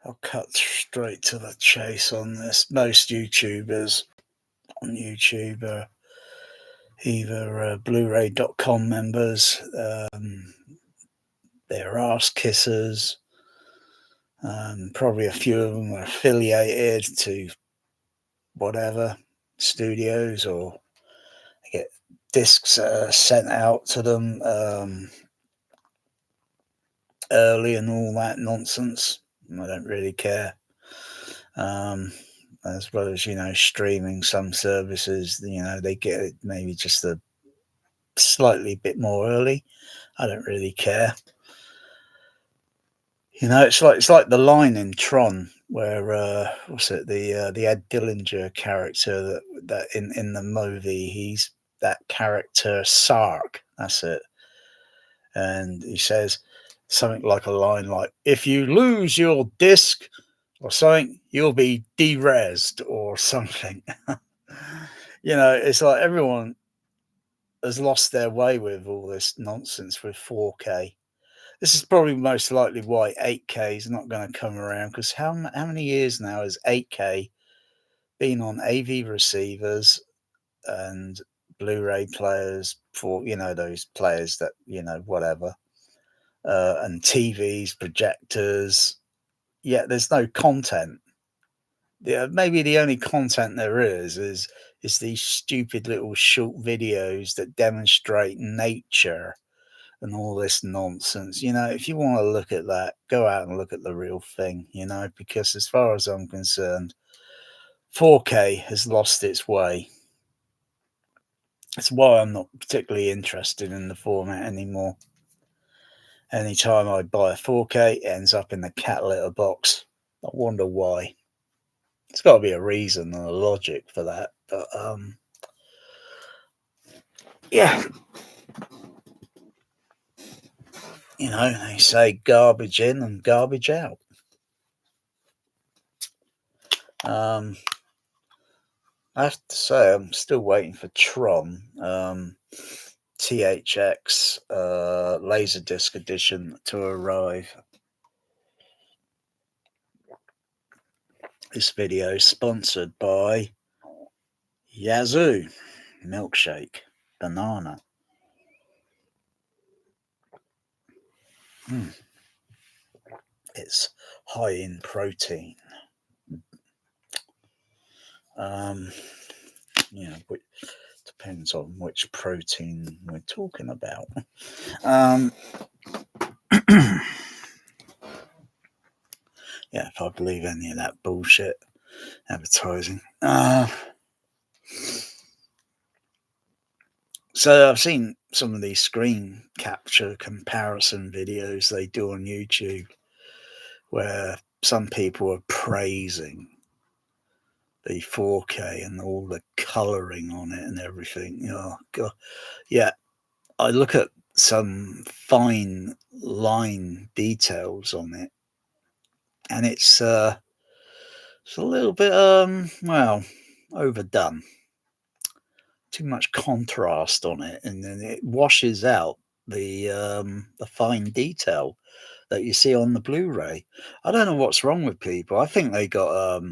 I'll cut straight to the chase on this. Most YouTubers on YouTube are either Blu-ray.com members, they're ass kissers. Probably a few of them are affiliated to whatever studios, or they get discs sent out to them early and all that nonsense. I don't really care. As well as, streaming some services, they get it maybe just a slightly bit more early. I don't really care. It's like the line in Tron where what's it, the Ed Dillinger character that in the movie, he's that character Sark. That's it. And he says something like a line like, "If you lose your disc or something, you'll be de-resed," or something. It's like everyone has lost their way with all this nonsense with 4K. This is probably most likely why 8K is not going to come around, because how many years now has 8K been on AV receivers and Blu-ray players, for those players that whatever, and TVs, projectors. Yet there's no content. Yeah, maybe the only content there is these stupid little short videos that demonstrate nature and all this nonsense. If you want to look at that, go out and look at the real thing, because as far as I'm concerned, 4K has lost its way. That's why I'm not particularly interested in the format anymore. Anytime I buy a 4K, it ends up in the cat litter box. I wonder why. There's got to be a reason and a logic for that. But yeah, they say garbage in and garbage out. I have to say, I'm still waiting for Tron THX Laserdisc edition to arrive. This video is sponsored by Yazoo Milkshake Banana. It's high in protein. Depends on which protein we're talking about. Yeah, if I believe any of that bullshit advertising. So I've seen some of these screen capture comparison videos they do on YouTube, where some people are praising the 4K and all the colouring on it and everything. Oh God! Yeah, I look at some fine line details on it, and it's a little bit overdone. Too much contrast on it, and then it washes out the fine detail that you see on the Blu-ray. I don't know what's wrong with people. I think they got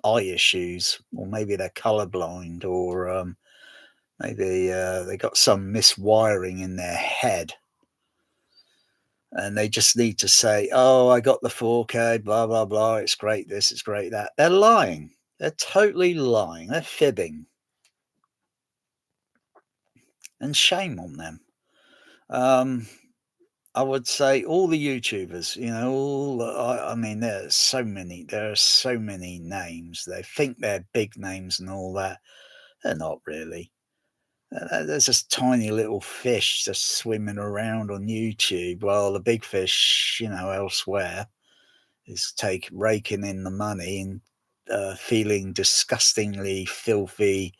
eye issues, or maybe they're colorblind, or maybe they got some miswiring in their head, and they just need to say, "Oh, I got the 4K, blah blah blah. It's great this, it's great that." They're lying. They're totally lying. They're fibbing, and shame on them. I would say all the YouTubers, I mean, there are so many names. They think they're big names and all that. They're not really. There's this tiny little fish just swimming around on YouTube, while the big fish, elsewhere is raking in the money and feeling disgustingly filthy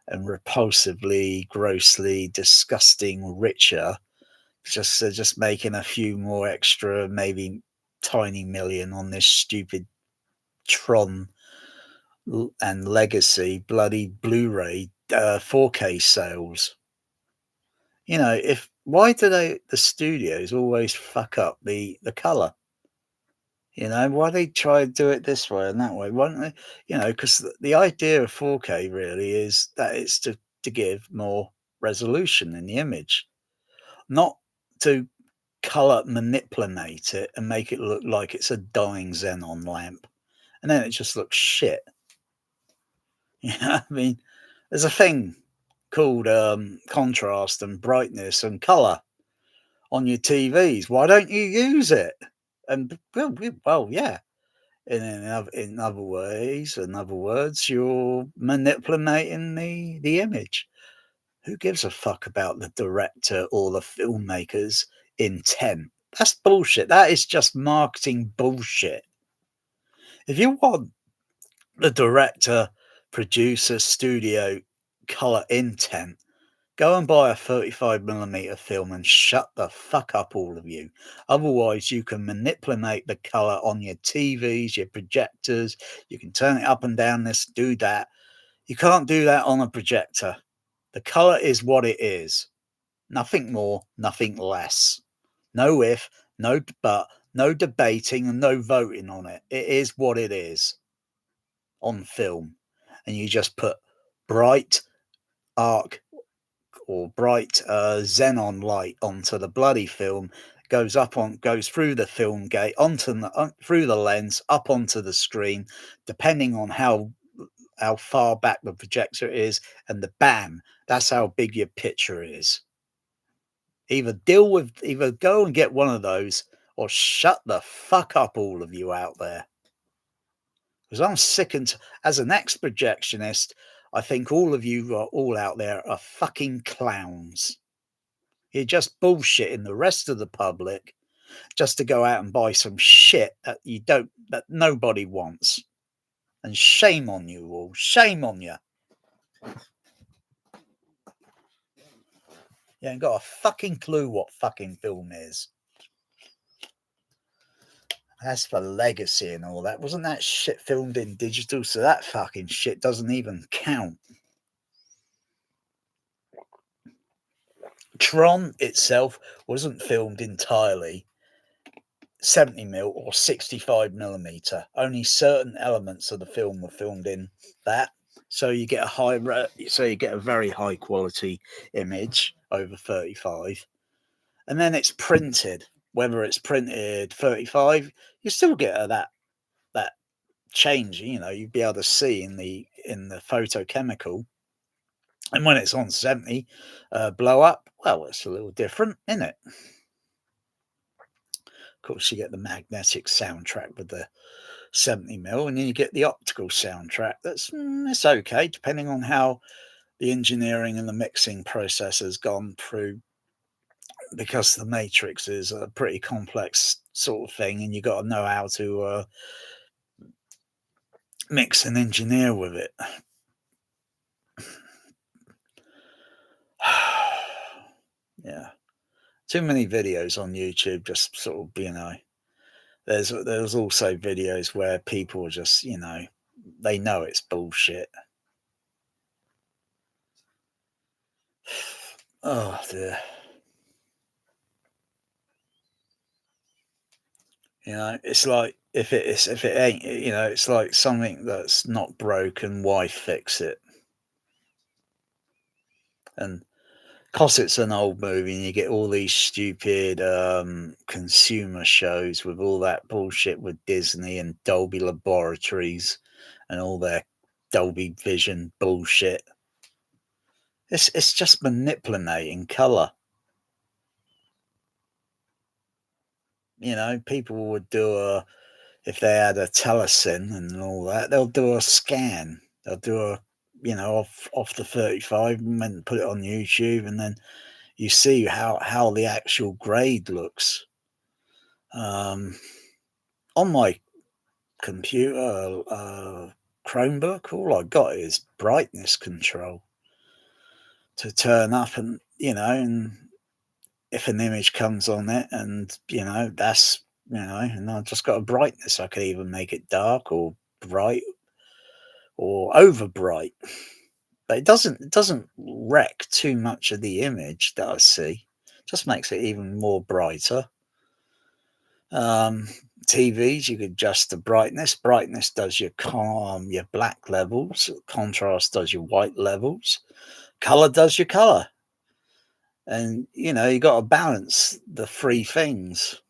and repulsively, grossly disgusting richer. Just making a few more extra, maybe tiny million on this stupid Tron and Legacy bloody Blu-ray 4K sales. Why do the studios always fuck up the color? Why they try to do it this way and that way? Why don't they, because the idea of 4K really is that it's to give more resolution in the image, not to color manipulate it and make it look like it's a dying xenon lamp. And then it just looks shit. I mean, there's a thing called contrast and brightness and color on your TVs. Why don't you use it? And well, yeah. In other ways, in other words, you're manipulating the image. Who gives a fuck about the director or the filmmaker's intent? That's bullshit. That is just marketing bullshit. If you want the director, producer, studio color intent, go and buy a 35mm film and shut the fuck up, all of you. Otherwise, you can manipulate the color on your TVs, your projectors. You can turn it up and down, this, do that. You can't do that on a projector. The color is what it is. Nothing more, nothing less. No if, no but, no debating, and no voting on it. It is what it is on film. And you just put bright arc or bright xenon light onto the bloody film, goes through the film gate onto through the lens up onto the screen, depending on how far back the projector is, and the bam, that's how big your picture is. Either go and get one of those, or shut the fuck up, all of you out there. Because I'm sick and as an ex-projectionist, I think all of you are all out there are fucking clowns. You're just bullshitting the rest of the public just to go out and buy some shit that nobody wants. And shame on you all. Shame on you. You ain't got a fucking clue what fucking film is. As for legacy and all that, wasn't that shit filmed in digital? So that fucking shit doesn't even count. Tron itself wasn't filmed entirely 70mm or 65mm. Only certain elements of the film were filmed in that. So you get a very high quality image over 35, and then it's printed. Whether it's printed 35, you still get that change. You'd be able to see in the photochemical. And when it's on 70 blow up, well, it's a little different, isn't it? Of course, you get the magnetic soundtrack with the 70mm, and then you get the optical soundtrack. It's okay, depending on how the engineering and the mixing process has gone through, because the matrix is a pretty complex sort of thing, and you got to know how to mix and engineer with it. Yeah, too many videos on YouTube, just sort of, there's also videos where people just, they know it's bullshit. Oh dear. It's like if it ain't, it's like something that's not broken, why fix it? And because it's an old movie and you get all these stupid consumer shows with all that bullshit with Disney and Dolby Laboratories and all their Dolby Vision bullshit. It's just manipulating color. People would if they had a telecine and all that, they'll do a scan. They'll do off the 35 and then put it on YouTube, and then you see how the actual grade looks. On my computer, Chromebook, all I got is brightness control to turn up, and and if an image comes on it, and that's and I've just got a brightness. I could even make it dark or bright or over bright, but it doesn't wreck too much of the image that I see. It just makes it even more brighter. TVs, you could adjust the brightness. Brightness does your your black levels. Contrast does your white levels. Color does your color. And you got to balance the three things.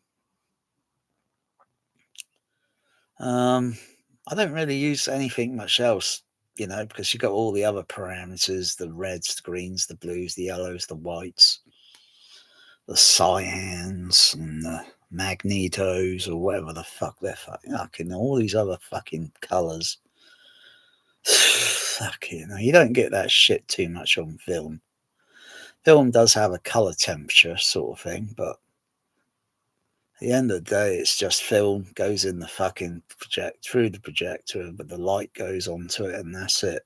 I don't really use anything much else, because you got all the other parameters: the reds, the greens, the blues, the yellows, the whites, the cyans, and the magnetos, or whatever the fuck they're fucking all these other fucking colors. Fucking, you don't get that shit too much on film. Film does have a color temperature sort of thing, but at the end of the day, it's just film goes in the fucking through the projector, but the light goes onto it, and that's it.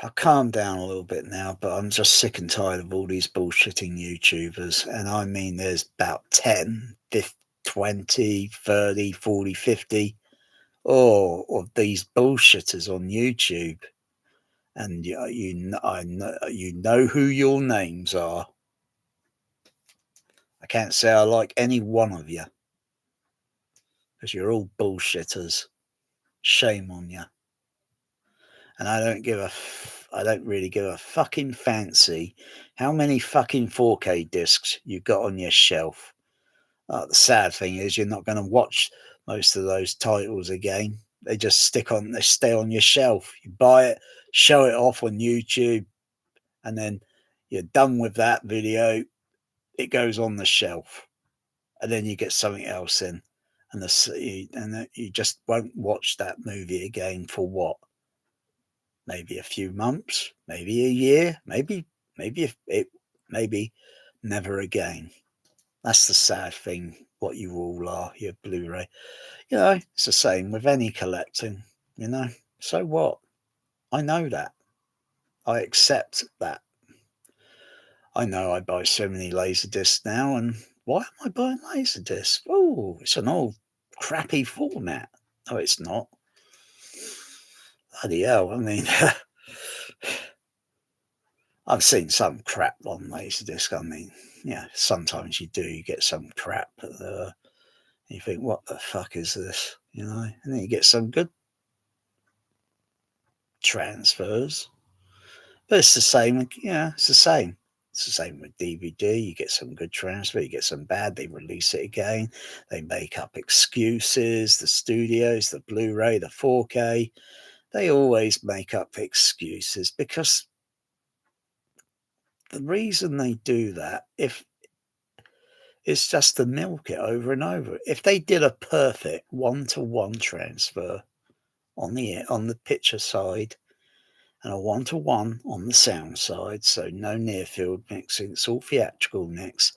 I calmed down a little bit now, but I'm just sick and tired of all these bullshitting YouTubers. And I mean, there's about 10, 50, 20, 30, 40, 50 of these bullshitters on YouTube. And you know who your names are. I can't say I like any one of you, because you're all bullshitters. Shame on you. And I don't really give a fucking fancy how many fucking 4K discs you got on your shelf. The sad thing is, you're not going to watch most of those titles again. They stay on your shelf. You buy it, show it off on YouTube, and then you're done with that video. It goes on the shelf, and then you get something else in, and you just won't watch that movie again for what? Maybe a few months, maybe a year, maybe never again. That's the sad thing. What you all are, your Blu-ray. It's the same with any collecting. So what? I know that. I accept that. I know I buy so many Laserdiscs now, and why am I buying Laserdiscs? Oh, it's an old crappy format. Oh, it's not. Bloody hell! I mean, I've seen some crap on Laserdisc. I mean, sometimes you get some crap, but you think, what the fuck is this? And then you get some good transfers. But it's the same. It's the same. It's the same with DVD. You get some good transfer, you get some bad, they release it again. They make up excuses. The studios, the Blu-ray, the 4K, they always make up excuses, because the reason they do that, if it's just to milk it over and over. If they did a perfect one-to-one transfer on the picture side, and a one-to-one on the sound side, so no near-field mixing, it's all theatrical mix,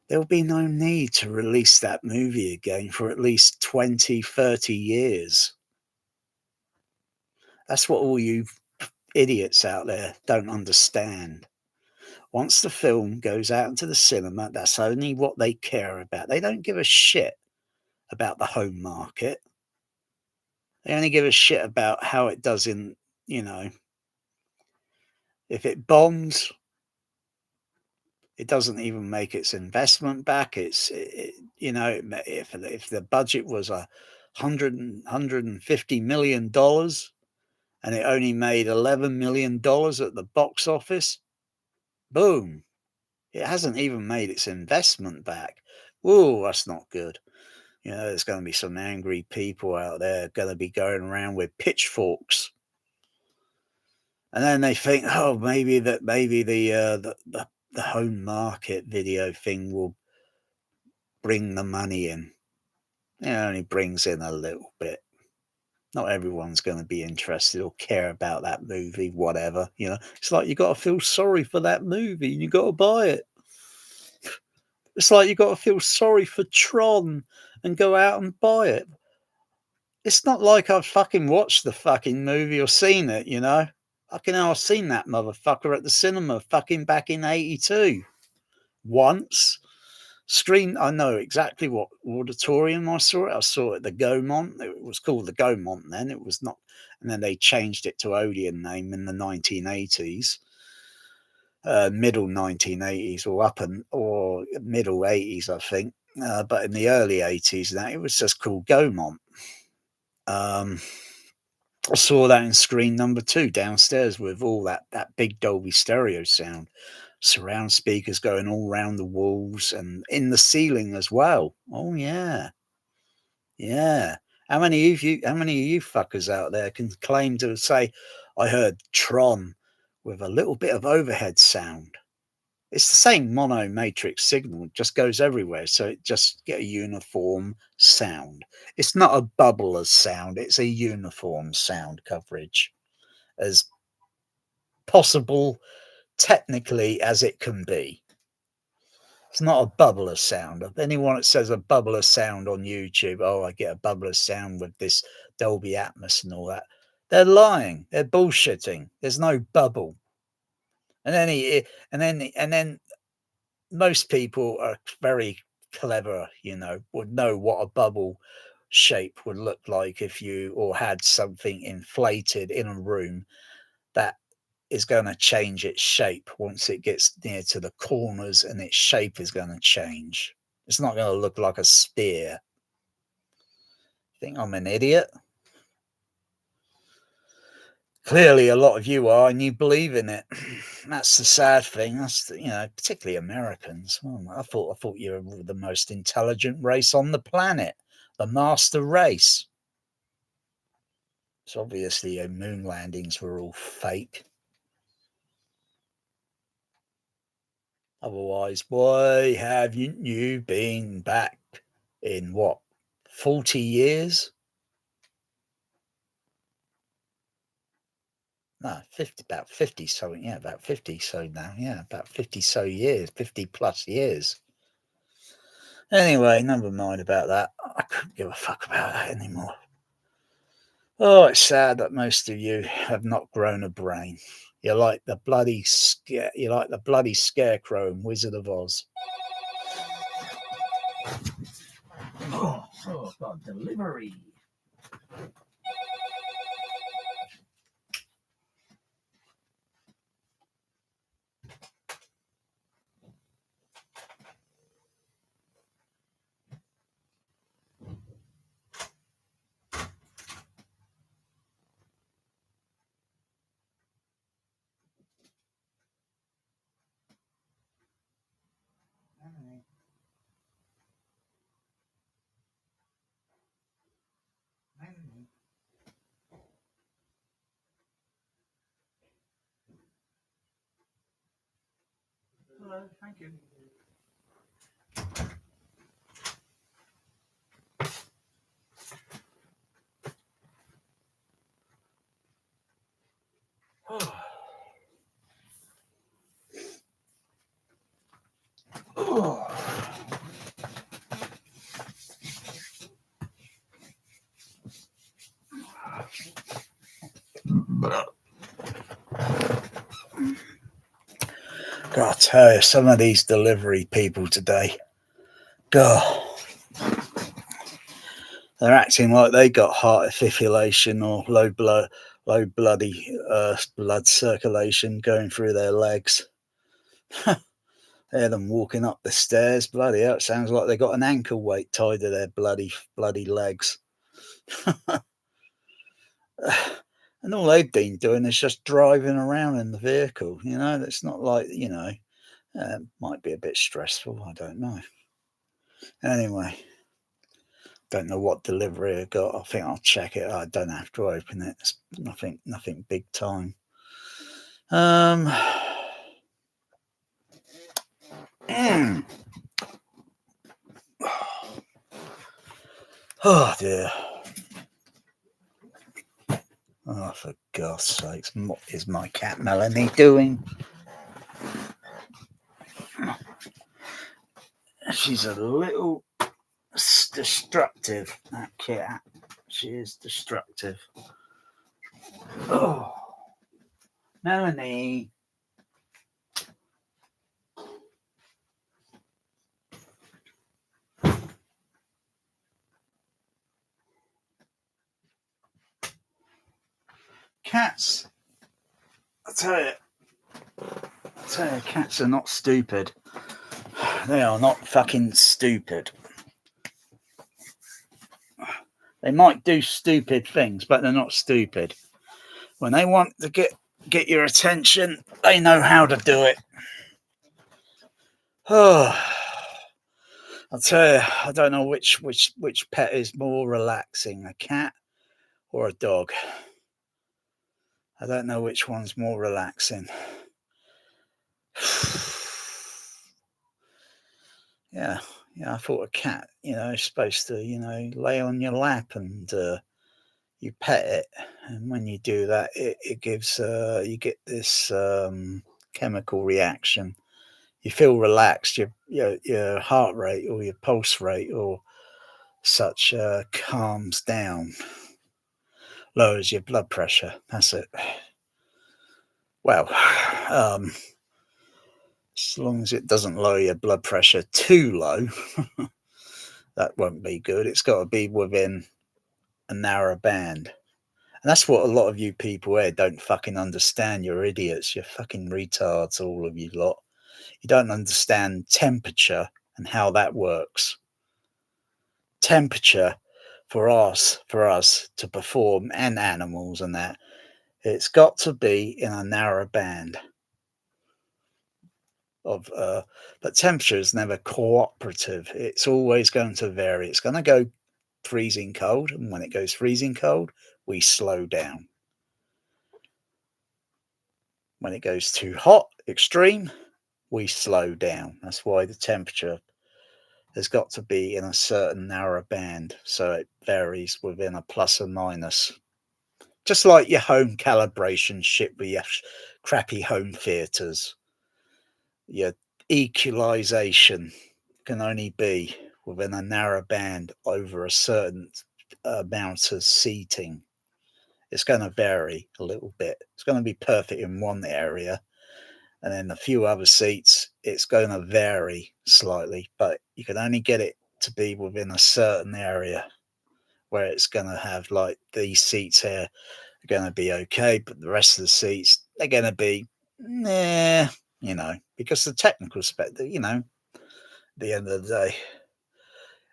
there'll be no need to release that movie again for at least 20, 30 years. That's what all you idiots out there don't understand. Once the film goes out into the cinema, that's only what they care about. They don't give a shit about the home market. They only give a shit about how it does if it bombs, it doesn't even make its investment back. If the budget was $150 million and it only made $11 million at the box office, boom, it hasn't even made its investment back. Ooh, that's not good. There's going to be some angry people out there going to be going around with pitchforks. And then they think, oh, maybe the home market video thing will bring the money in. It only brings in a little bit. Not everyone's going to be interested or care about that movie, whatever. It's like you got to feel sorry for that movie and you got to buy it. It's like you got to feel sorry for Tron and go out and buy it. It's not like I've fucking watched the fucking movie or seen it, Fucking hell, I've seen that motherfucker at the cinema fucking back in 82. Once. I know exactly what auditorium I saw it. I saw it at the Gaumont. It was called the Gaumont then. It was not. And then they changed it to Odeon name in the 1980s. middle 1980s or middle 80s, I think. But in the early 80s, that it was just called Gaumont. Um, I saw that in screen number 2 downstairs with all that big Dolby stereo sound, surround speakers going all around the walls and in the ceiling as well. Oh yeah, yeah. How many of you fuckers out there can claim to say, I heard Tron with a little bit of overhead sound? It's the same mono matrix signal, it just goes everywhere, so it just get a uniform sound. It's not a bubble of sound, it's a uniform sound coverage, as possible technically as it can be. It's not a bubble of sound. Anyone that says a bubble of sound on YouTube, oh, I get a bubble of sound with this Dolby Atmos and all that, they're lying. They're bullshitting. There's no bubble. And then most people are very clever, would know what a bubble shape would look like if you or had something inflated in a room that is going to change its shape once it gets near to the corners, and its shape is going to change. It's not going to look like a spear. Think I'm an idiot? Clearly, a lot of you are, and you believe in it. That's the sad thing. That's particularly Americans. I thought you were the most intelligent race on the planet, the master race. So obviously, moon landings were all fake. Otherwise, why haven't you been back in what, 40 years? No, 50, about 50 something. Yeah, about 50 so now. Yeah, about 50 so years, 50 plus years. Anyway, never mind about that. I couldn't give a fuck about that anymore. Oh, it's sad that most of you have not grown a brain. You're like the bloody scarecrow in Wizard of Oz. Oh, God, delivery. Hello, thank you. Oh. Oh. God, I tell you, some of these delivery people today, God, they're acting like they got heart fibrillation or low blood circulation going through their legs. Hear them walking up the stairs. Bloody hell, it sounds like they got an ankle weight tied to their bloody legs. And all they've been doing is just driving around in the vehicle. It's not like, it might be a bit stressful. I don't know. Anyway, don't know what delivery I got. I think I'll check it. I don't have to open it. It's nothing big time. Oh dear. Oh, for God's sakes, what is my cat Melanie doing? She's a little destructive, that cat. She is destructive. Oh, Melanie. Cats, I tell you, So cats are not stupid. They are not fucking stupid. They might do stupid things, but they're not stupid. When they want to get your attention, they know how to do it. Oh, I'll tell you, I don't know which pet is more relaxing, a cat or a dog. I don't know which one's more relaxing. Yeah, I thought a cat, is supposed to, lay on your lap and you pet it, and when you do that, it gives you get this chemical reaction. You feel relaxed. Your heart rate or your pulse rate or such calms down, lowers your blood pressure. That's it. Well, as long as it doesn't lower your blood pressure too low, that won't be good. It's got to be within a narrow band. And that's what a lot of you people here don't fucking understand. You're idiots. You're fucking retards, all of you lot. You don't understand temperature and how that works. Temperature for us to perform, and animals and that, it's got to be in a narrow band of but temperature is never cooperative. It's always going to vary. It's going to go freezing cold, and when it goes freezing cold, we slow down. When it goes too hot, extreme, we slow down. That's why the temperature has got to be in a certain narrow band, so it varies within a plus or minus. Just like your home calibration shit with your crappy home theatres. Your equalisation can only be within a narrow band over a certain amount of seating. It's going to vary a little bit. It's going to be perfect in one area, and then a few other seats, it's going to vary slightly, but you can only get it to be within a certain area where it's going to have, like, these seats here are going to be okay, but the rest of the seats, they're going to be, nah, because the technical spec, at the end of the day,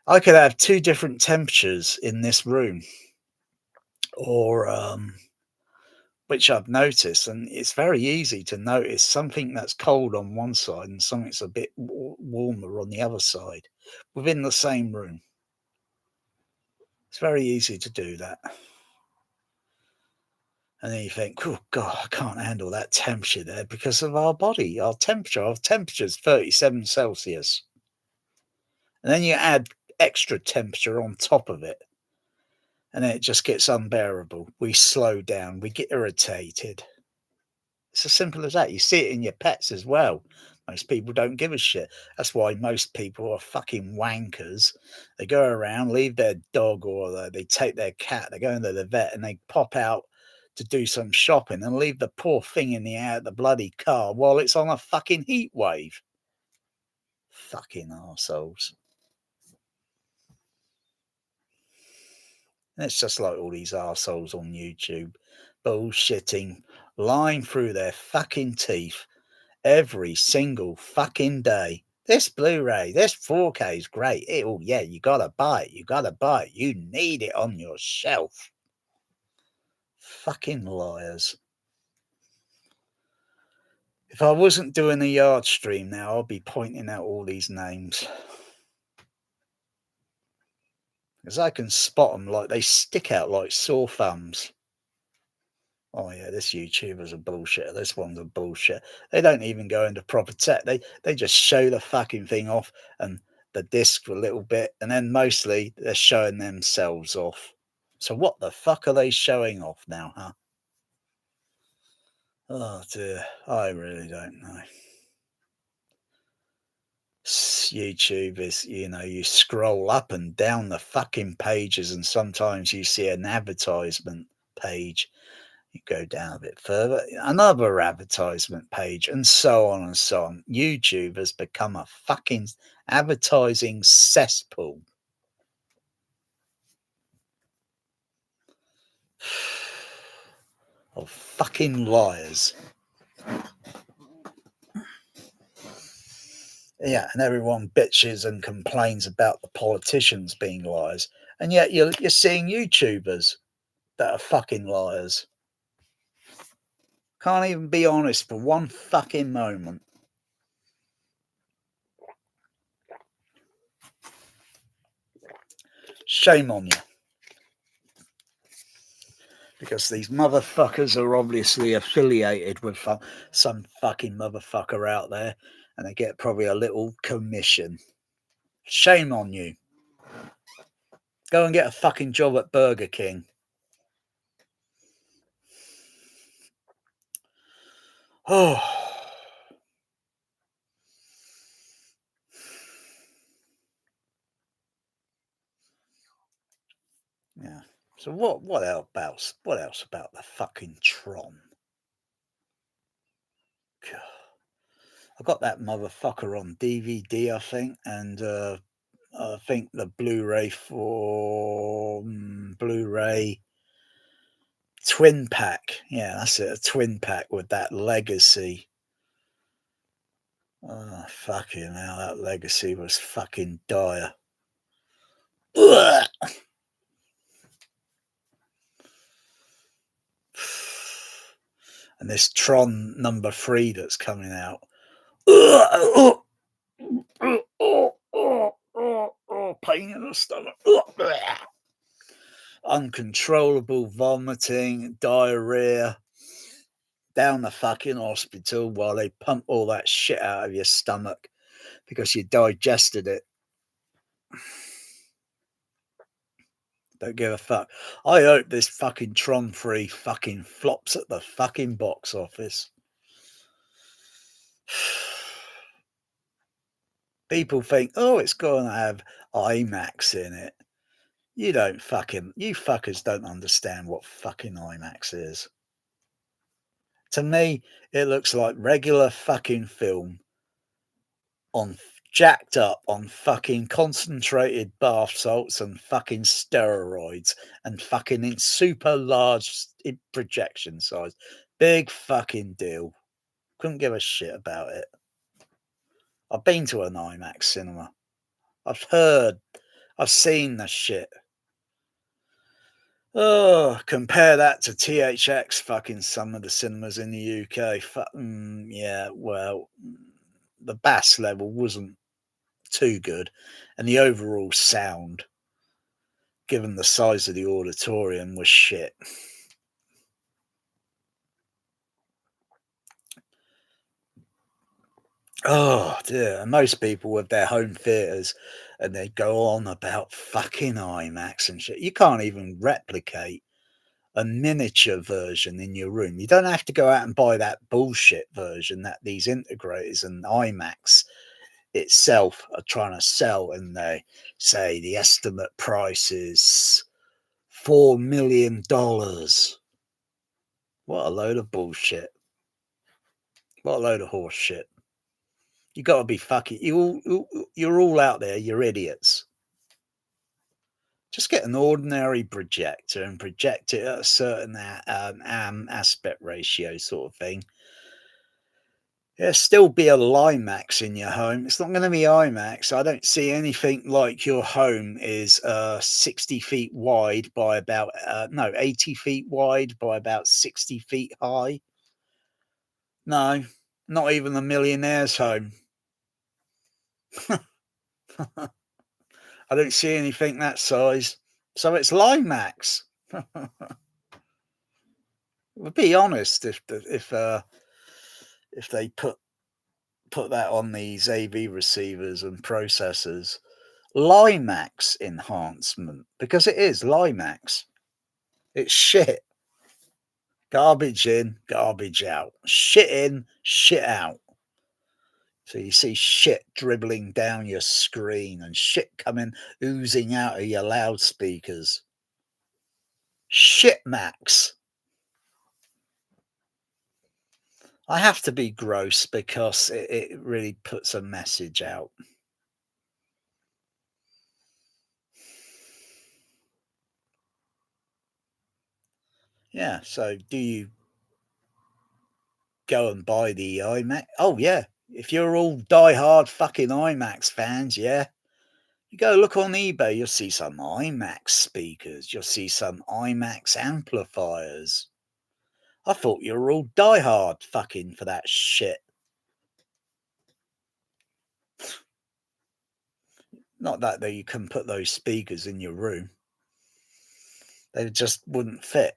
I could have two different temperatures in this room, or which I've noticed, and it's very easy to notice something that's cold on one side and something that's a bit warmer on the other side within the same room. It's very easy to do that. And then you think, oh God, I can't handle that temperature there because of our body. Our temperature is 37 Celsius. And then you add extra temperature on top of it, and then it just gets unbearable. We slow down, we get irritated. It's as simple as that. You see it in your pets as well. Most people don't give a shit. That's why most people are fucking wankers. They go around, leave their dog, or they take their cat, they go into the vet and they pop out to do some shopping and leave the poor thing in the bloody car while it's on a fucking heat wave. Fucking arseholes. And it's just like all these arseholes on YouTube bullshitting, lying through their fucking teeth every single fucking day. This Blu-ray, this 4K is great. Oh yeah, you gotta buy it. You need it on your shelf. Fucking liars. If I wasn't doing a yard stream now, I'd be pointing out all these names. Because I can spot them, like they stick out like sore thumbs. Oh yeah, this YouTuber's a bullshit. This one's a bullshit. They don't even go into proper tech. They just show the fucking thing off and the disc a little bit, and then mostly they're showing themselves off. So what the fuck are they showing off now, huh? Oh dear, I really don't know. YouTube is, you scroll up and down the fucking pages, and sometimes you see an advertisement page. You go down a bit further, another advertisement page, and so on and so on. YouTube has become a fucking advertising cesspool. Of fucking liars. Yeah, and everyone bitches and complains about the politicians being liars, and yet you're seeing YouTubers that are fucking liars. Can't even be honest for one fucking moment. Shame on you. Because these motherfuckers are obviously affiliated with some fucking motherfucker out there, and they get probably a little commission. Shame on you. Go and get a fucking job at Burger King. Oh. Yeah. So what else about the fucking Tron? God. I got that motherfucker on DVD, I think, and I think the Blu-ray for Blu-ray twin pack. Yeah, that's it, a twin pack with that Legacy. Oh, fucking hell, that Legacy was fucking dire. Ugh! And this Tron number 3 that's coming out. Pain in the stomach. Uncontrollable vomiting, diarrhea, down the fucking hospital while they pump all that shit out of your stomach because you digested it. Don't give a fuck. I hope this fucking Tron 3 fucking flops at the fucking box office. People think, oh, it's going to have IMAX in it. You fuckers don't understand what fucking IMAX is. To me, it looks like regular fucking film on jacked up on fucking concentrated bath salts and fucking steroids and fucking in super large projection size. Big fucking deal. Couldn't give a shit about it. I've been to an IMAX cinema. I've seen the shit. Oh, compare that to THX fucking some of the cinemas in the UK. Yeah, well, the bass level wasn't too good, and the overall sound, given the size of the auditorium, was shit. Oh dear. And most people with their home theaters and they go on about fucking IMAX and shit. You can't even replicate a miniature version in your room. You don't have to go out and buy that bullshit version that these integrators and IMAX itself are trying to sell, and they say the estimate price is $4 million. What a load of bullshit. What a load of horse shit. You got to be fucking. You're all out there. You're idiots. Just get an ordinary projector and project it at a certain aspect ratio, sort of thing. There'll still be a Limax in your home. It's not going to be IMAX. I don't see anything like your home is 60 feet wide by about, no, 80 feet wide by about 60 feet high. No, not even a millionaire's home. I don't see anything that size. So it's Limax. We'll be honest, if they put that on these AV receivers and processors, Limax enhancement, because it is Limax. It's shit. Garbage in, garbage out. Shit in, shit out. So you see shit dribbling down your screen and shit coming oozing out of your loudspeakers. Shit Max. I have to be gross because it really puts a message out. Yeah, so do you go and buy the iMac? Oh, yeah. If you're all die-hard fucking IMAX fans, yeah, you go look on eBay, you'll see some IMAX speakers, you'll see some IMAX amplifiers. I thought you were all die-hard fucking for that shit. Not that you can put those speakers in your room. They just wouldn't fit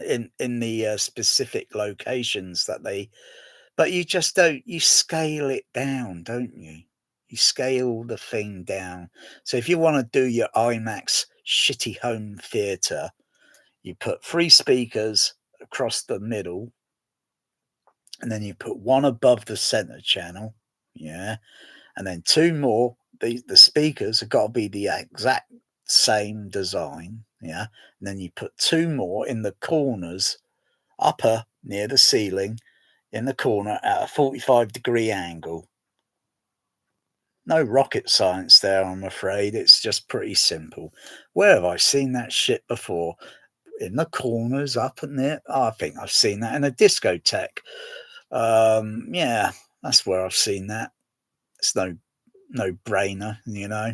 in the specific locations that they. But you just don't. You scale it down, don't you? You scale the thing down. So if you want to do your IMAX shitty home theater, you put 3 speakers across the middle, and then you put one above the center channel, yeah, and then 2 more. The speakers have got to be the exact same design, yeah, and then you put 2 more in the corners, upper near the ceiling, in the corner at a 45-degree angle. No rocket science there, I'm afraid. It's just pretty simple. Where have I seen that shit before? In the corners, up and there. Oh, I think I've seen that in a discotheque. Yeah, that's where I've seen that. It's no brainer, you know.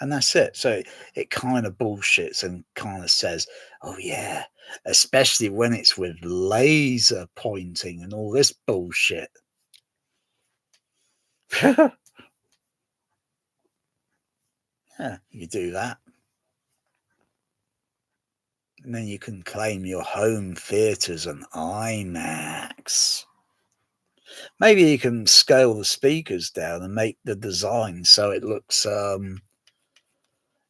And that's it. So it kind of bullshits and kind of says, oh, yeah, especially when it's with laser pointing and all this bullshit. Yeah, you do that. And then you can claim your home theaters an IMAX. Maybe you can scale the speakers down and make the design so it looks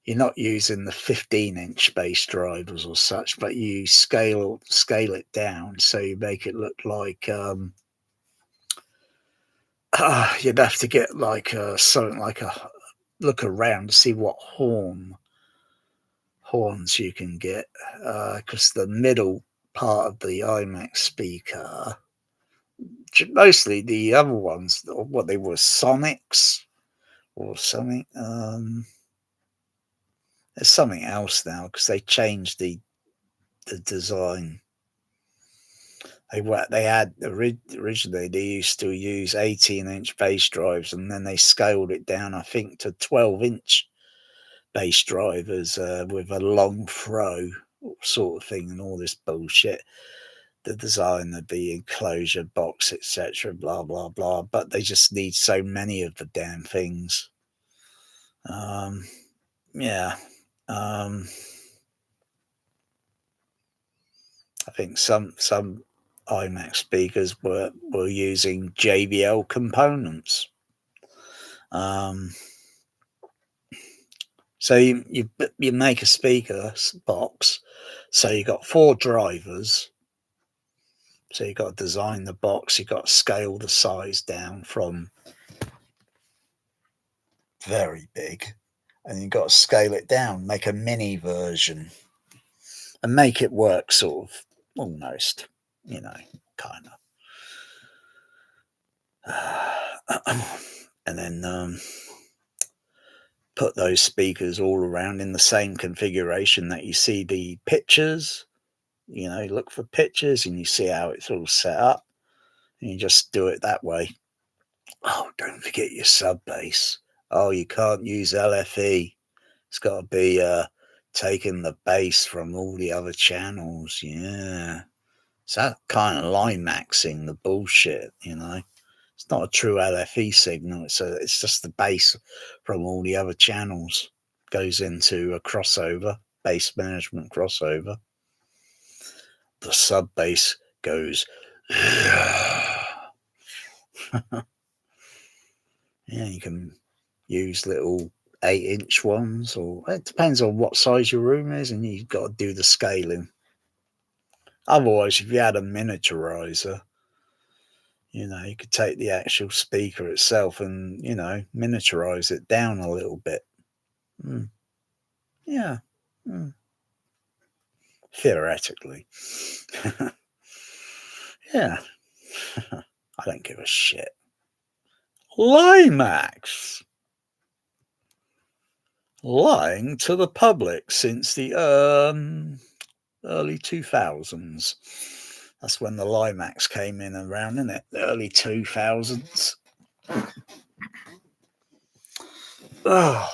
you're not using the 15-inch bass drivers or such, but you scale it down so you make it look like you'd have to get like something like a look around to see what horns you can get, because the middle part of the IMAX speaker, mostly the other ones, what they were Sonics or something. There's something else now because they changed the design. They had originally they used to use 18-inch bass drives, and then they scaled it down, I think, to 12-inch bass drivers with a long throw sort of thing and all this bullshit. The design of the enclosure box, etc., blah blah blah. But they just need so many of the damn things. Yeah. I think some IMAX speakers were using JBL components. So you make a speaker box. So you got 4 drivers. So you got to design the box. You got to scale the size down from very big, and you got to scale it down, make a mini version, and make it work sort of almost, you know, kind of. And then put those speakers all around in the same configuration that you see the pictures. You know, look for pictures and you see how it's all set up, and you just do it that way. Oh, don't forget your sub bass. Oh, you can't use LFE. It's got to be taking the bass from all the other channels. Yeah. It's that kind of line maxing the bullshit, you know. It's not a true LFE signal. It's just the bass from all the other channels goes into a crossover, bass management crossover. The sub bass goes. Yeah, you can use little 8-inch ones, or it depends on what size your room is, and you've got to do the scaling. Otherwise, if you had a miniaturizer, you know, you could take the actual speaker itself and, you know, miniaturize it down a little bit. Mm. Yeah. Mm. Theoretically. Yeah. I don't give a shit. Limax. Lying to the public since the early 2000s. That's when the Limax came in around, isn't it? The early 2000s. Oh.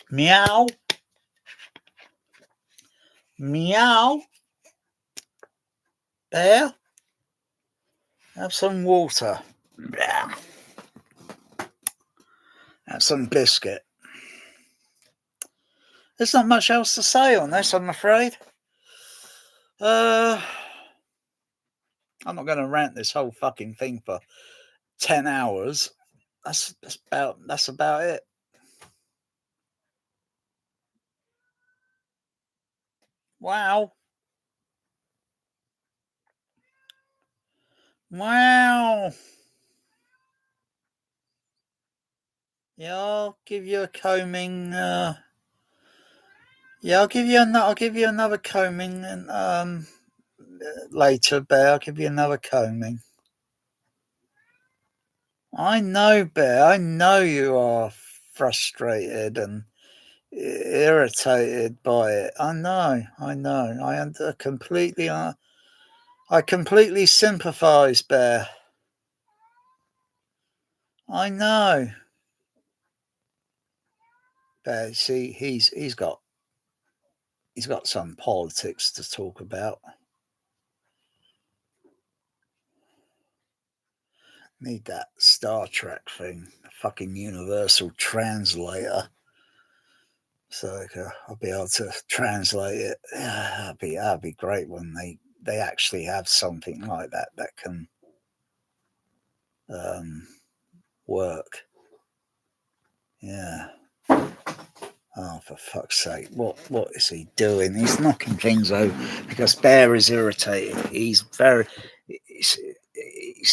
Meow. Meow. Bear, have some water. Yeah. Have some biscuit. There's not much else to say on this, I'm afraid. I'm not going to rant this whole fucking thing for 10 hours. That's about it. Wow. Wow. Yeah, I'll give you a combing. Yeah, I'll give you another combing, and later, Bear. I'll give you another combing. I know, Bear. I know you are frustrated and irritated by it. I know. I completely sympathise, Bear. I know. Bear, see, he's got some politics to talk about. Need that Star Trek thing, fucking universal translator. So I'll be able to translate it. That'd be great when they actually have something like that that can work. Yeah. Oh, for fuck's sake! What is he doing? He's knocking things over because Bear is irritated. He's very.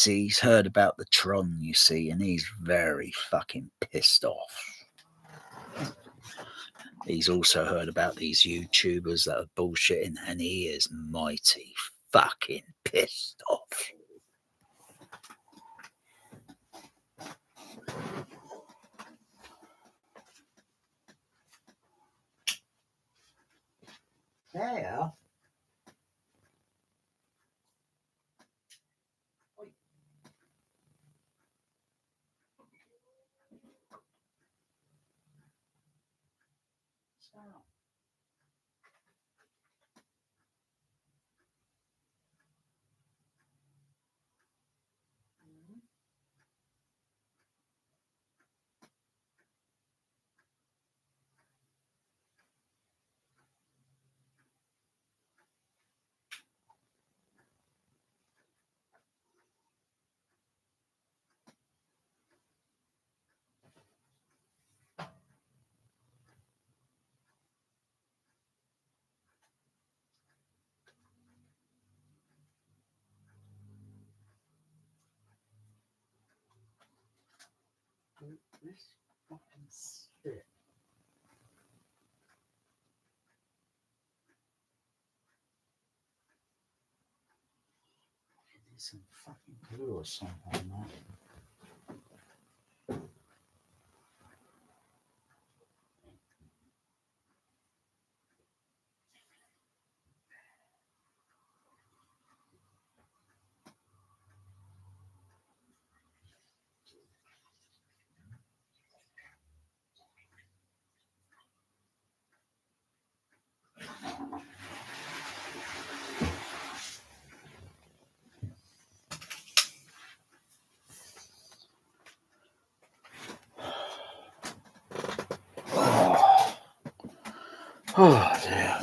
He's heard about the Tron, you see, and he's very fucking pissed off. He's also heard about these YouTubers that are bullshitting, and he is mighty fucking pissed off. Yeah. This fucking spit. Need some fucking glue or something, man. Oh dear.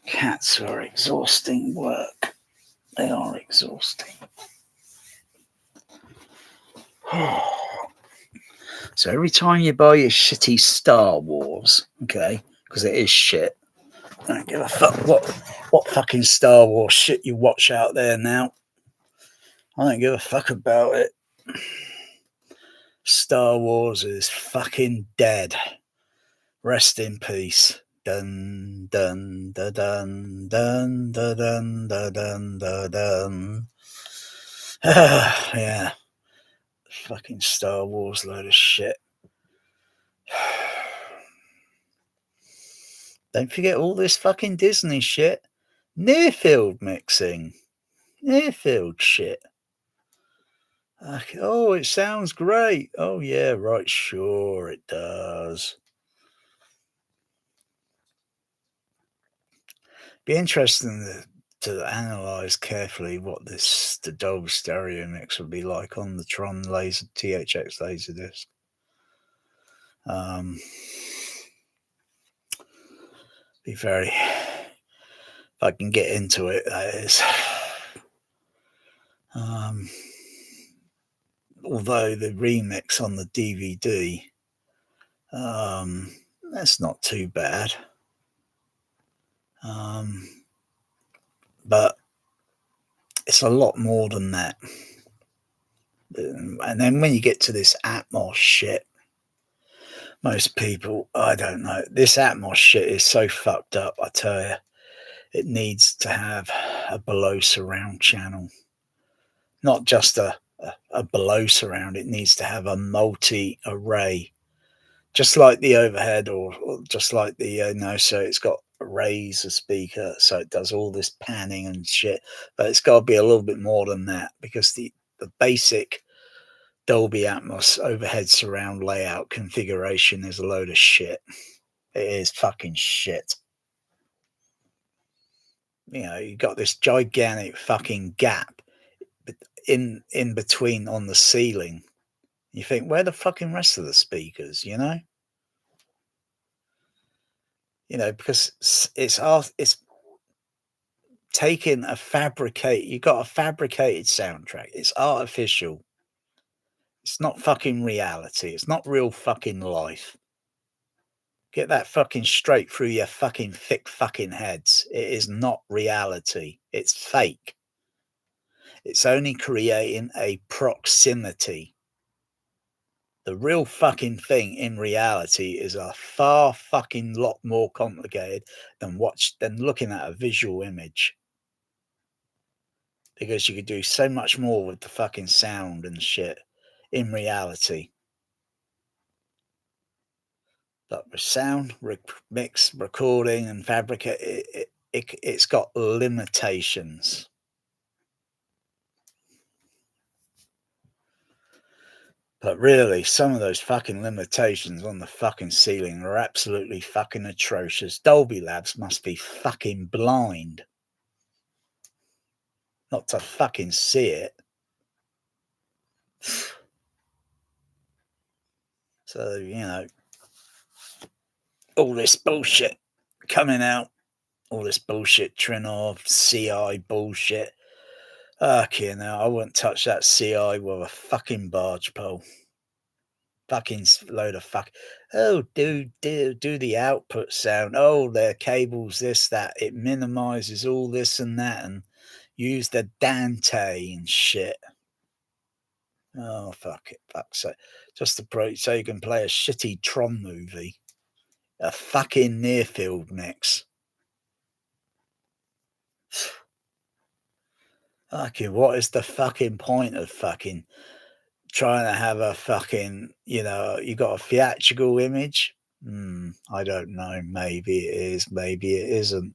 Cats are exhausting work. They are exhausting. So every time you buy your shitty Star Wars, okay, because it is shit. I don't give a fuck what fucking Star Wars shit you watch out there now. I don't give a fuck about it. Star Wars is fucking dead. Rest in peace. Dun dun dun dun dun dun dun dun dun dun. Yeah, fucking Star Wars load of shit. Don't forget all this fucking Disney shit. Near field mixing. Near field shit. Oh, it sounds great. Oh, yeah, right, sure it does. Be interesting to analyze carefully what the Dolby stereo mix would be like on the Tron laser THX Laserdisc. Be very, if I can get into it, that is. Although the remix on the DVD, that's not too bad. But it's a lot more than that. And then when you get to this Atmos shit, most people, I don't know, this Atmos shit is so fucked up, I tell you. It needs to have a below surround channel. Not just a below surround, it needs to have a multi array. Just like the overhead, or just like the, so it's got arrays of speaker, so it does all this panning and shit. But it's got to be a little bit more than that, because the basic Dolby Atmos overhead surround layout configuration is a load of shit. It is fucking shit. You got this gigantic fucking gap in between on the ceiling. You think, where the fucking rest of the speakers? Because it's taking you got a fabricated soundtrack. It's artificial. It's not fucking reality. It's not real fucking life. Get that fucking straight through your fucking thick fucking heads. It is not reality. It's fake. It's only creating a proximity. The real fucking thing in reality is a far fucking lot more complicated than looking at a visual image. Because you could do so much more with the fucking sound and shit in reality. But with sound, mix, recording, and fabricate, it's got limitations. But really, some of those fucking limitations on the fucking ceiling are absolutely fucking atrocious. Dolby Labs must be fucking blind not to fucking see it. So, all this bullshit coming out, all this bullshit Trinov, CI bullshit. Okay, now I wouldn't touch that CI with a fucking barge pole. Fucking load of fuck. Oh, do the output sound. Oh, their cables, this, that. It minimizes all this and that, and use the Dante and shit. Oh, fuck it. Fuck's sake. Just so you can play a shitty Tron movie. A fucking near field mix. Okay, what is the fucking point of fucking trying to have a fucking, you got a theatrical image? I don't know. Maybe it is, maybe it isn't.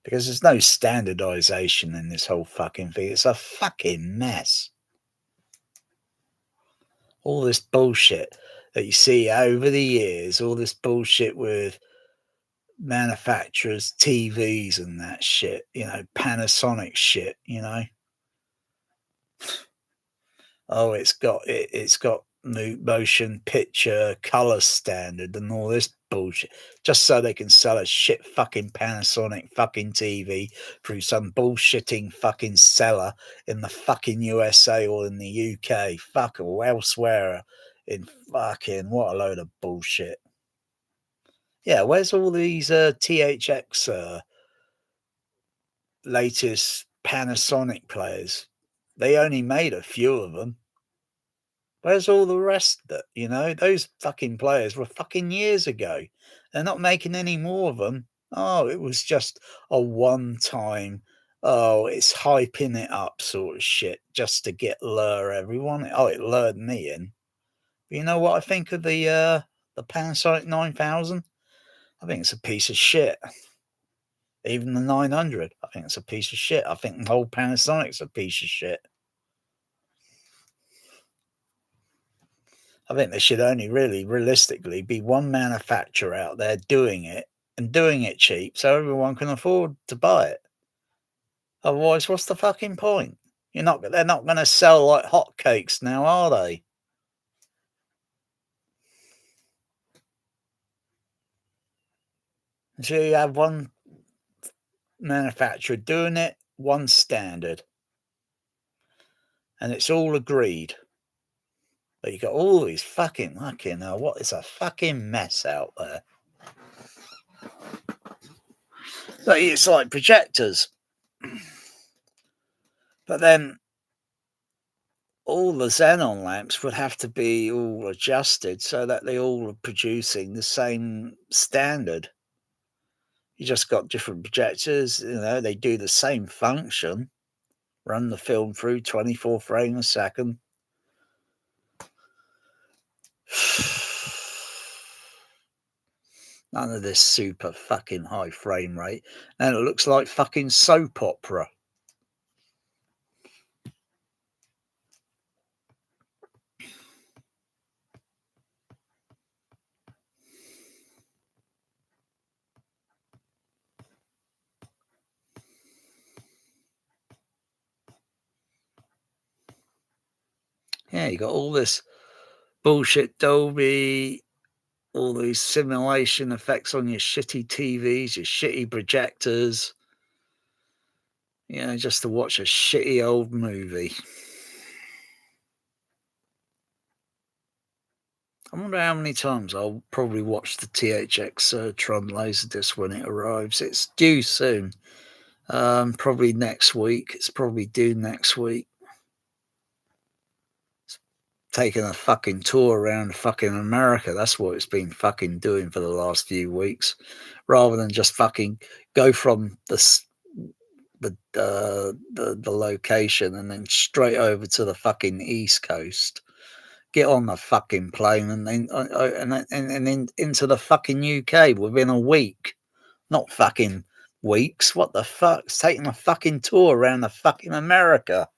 Because there's no standardization in this whole fucking thing. It's a fucking mess. All this bullshit that you see over the years, all this bullshit with manufacturers, TVs and that shit, Panasonic shit, Oh, it's got motion picture color standard and all this bullshit, just so they can sell a shit fucking Panasonic fucking TV through some bullshitting fucking seller in the fucking USA or in the UK, fuck, or elsewhere in fucking, what a load of bullshit. Yeah, where's all these THX latest Panasonic players? They only made a few of them. Where's all the rest that, those fucking players were fucking years ago. They're not making any more of them. Oh, it was just a one time, oh, it's hyping it up sort of shit just to get lure everyone. Oh, it lured me in. But you know what I think of the Panasonic 9000? I think it's a piece of shit. Even the 900, I think it's a piece of shit. I think the whole Panasonic's a piece of shit. I think there should only really realistically be one manufacturer out there doing it and doing it cheap so everyone can afford to buy it. Otherwise, what's the fucking point? They're not going to sell like hotcakes now, are they? So you have one manufacturer doing it, one standard, and it's all agreed. But you got all these fucking hell, what is a fucking mess out there? But it's like projectors. But then all the xenon lamps would have to be all adjusted so that they all are producing the same standard. You just got different projectors, they do the same function, run the film through 24 frames a second. None of this super fucking high frame rate, and it looks like fucking soap opera. Yeah, you got all this bullshit Dolby, all these simulation effects on your shitty TVs, your shitty projectors, just to watch a shitty old movie. I wonder how many times I'll probably watch the THX Tron Laserdisc when it arrives. It's due soon. Probably next week. It's probably due next week. It's taking a fucking tour around fucking America. That's what it's been fucking doing for the last few weeks, rather than just fucking go from the location and then straight over to the fucking East Coast. Get on the fucking plane and then and then into the fucking UK within a week. Not fucking weeks. What the fuck? It's taking a fucking tour around the fucking America.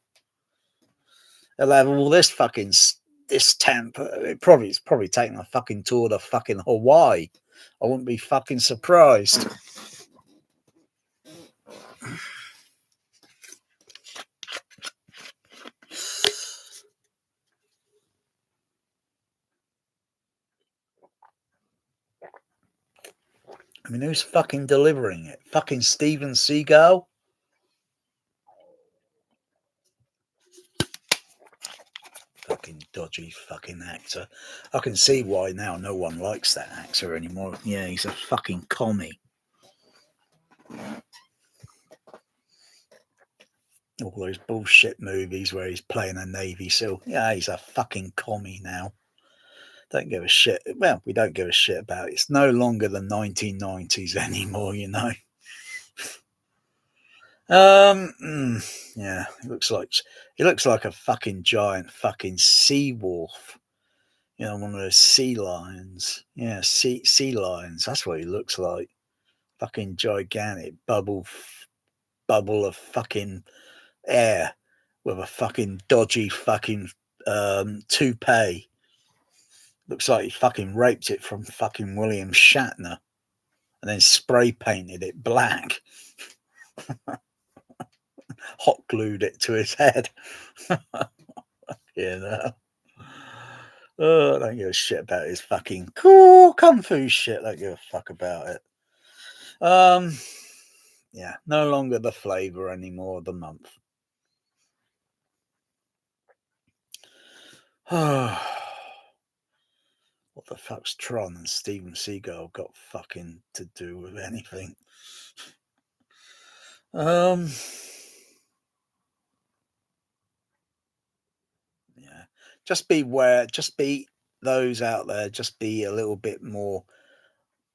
They'll have all this fucking this temp. It's probably taking a fucking tour to fucking Hawaii. I wouldn't be fucking surprised. I mean, who's fucking delivering it? Fucking Steven Seagal? Fucking dodgy fucking actor. I can see why now no one likes that actor anymore. Yeah, he's a fucking commie. All those bullshit movies where he's playing a Navy SEAL. Yeah, he's a fucking commie now. Don't give a shit. Well, we don't give a shit about it. It's no longer the 1990s anymore. Yeah, he looks like a fucking giant fucking sea wolf. One of those sea lions. Yeah, sea lions. That's what he looks like. Fucking gigantic bubble of fucking air with a fucking dodgy fucking toupee. Looks like he fucking raped it from fucking William Shatner and then spray painted it black. Hot glued it to his head. Yeah. Oh, I don't give a shit about his fucking cool kung fu shit. I don't give a fuck about it. Yeah, no longer the flavor anymore of the month. What the fuck's Tron and Steven Seagal got fucking to do with anything? Yeah. Just be those out there, just be a little bit more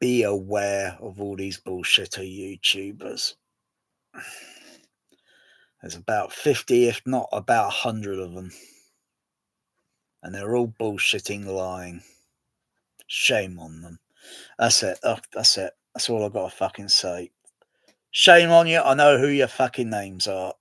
be aware of all these bullshitter YouTubers. There's about 50, if not about 100 of them. And they're all bullshitting, lying. Shame on them. That's it. Oh, that's it. That's all I've got to fucking say. Shame on you. I know who your fucking names are.